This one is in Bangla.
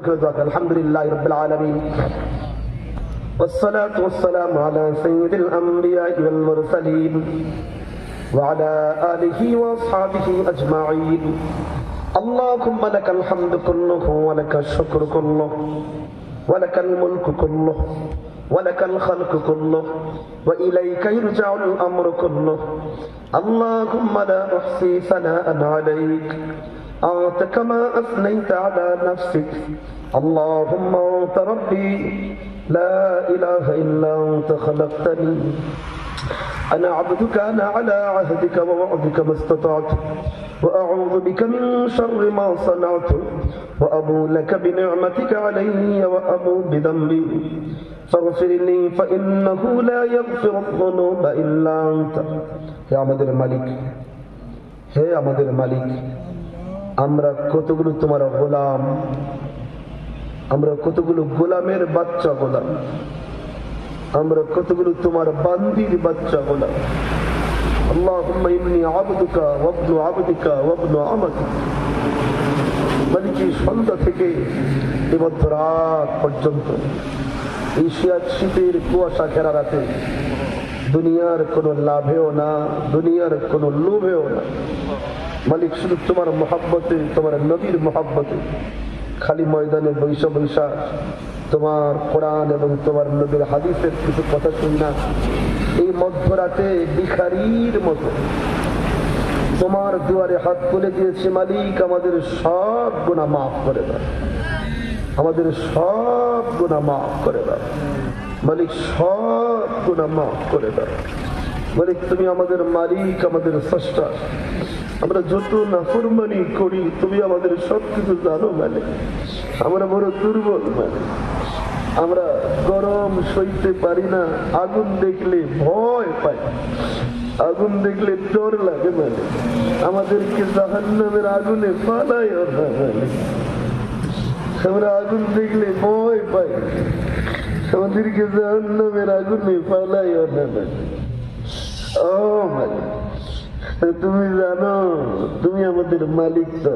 الحمد لله رب العالمين والصلاة والسلام على سيد الأنبياء والمرسلين وعلى آله وأصحابه أجمعين اللهم لك الحمد كله ولك الشكر كله ولك الملك كله ولك الخلق كله وإليك يرجع الأمر كله اللهم لا أحصي ثناء عليك أنت كما أثنيت على نفسك اللهم أنت ربي لا إله إلا أنت خلقتني أنا عبدك أنا على عهدك ووعدك ما استطعت وأعوذ بك من شر ما صنعت وأبو لك بنعمتك علي وأبو بذنبي فاغفر لي فإنه لا يغفر الذنوب إلا أنت يا আমাদের মালিক হে আমাদের মালিক আমরা কতগুলো তোমার গোলাম আমরা কতগুলো গোলামের বাচ্চা গোলাম আমরা কতগুলো তোমার বান্দির বাচ্চা গোলাম اللهم إني عبدك وابن عبدك وابن عمتك মালিক সন্ধ্যা থেকে মধ্যরাত পর্যন্ত এই শীতের কুয়াশা ঘেরা রাতে দুনিয়ার কোনো লাভেও না দুনিয়ার কোনো লোভেও না মালিক শুধু তোমার মোহাব্বতে তোমার নবীর মোহাব্বতে খালি ময়দানে বৈশা বৈশা তোমার কোরআন এবং তোমার নবীর হাদিসের কিছু কথা শুনি না এই মধ্যরাতে ভিখারির মতো তোমার দুয়ারে হাত তুলে দিয়েছি মালিক আমাদের সব গুনাহ মাফ করে দাও আমাদের সব গুনাহ মাফ করে দাও মালিক সব গুনাহ মাফ করে দাও মালিক তুমি আমাদের মালিক আমাদের স্রষ্টা আমরা যত নাফরমানি করি তুমি আমাদের সবকিছু জানো মালিক আমরা বড় দুর্বল মালিক আমরা গরম সইতে পারি না আগুন দেখলে ভয় পাই আগুন দেখলে ডর লাগে মালিক আমাদেরকে জাহান্নামের আগুনে ফালাইও না মালিক আমরা আগুন দেখলে ভয় পাই আমাদেরকে জাহান্নামের আগুনে ফালাইও না মালিক ও মালিক তুমি জানো তুমি আমাদের মালিক তো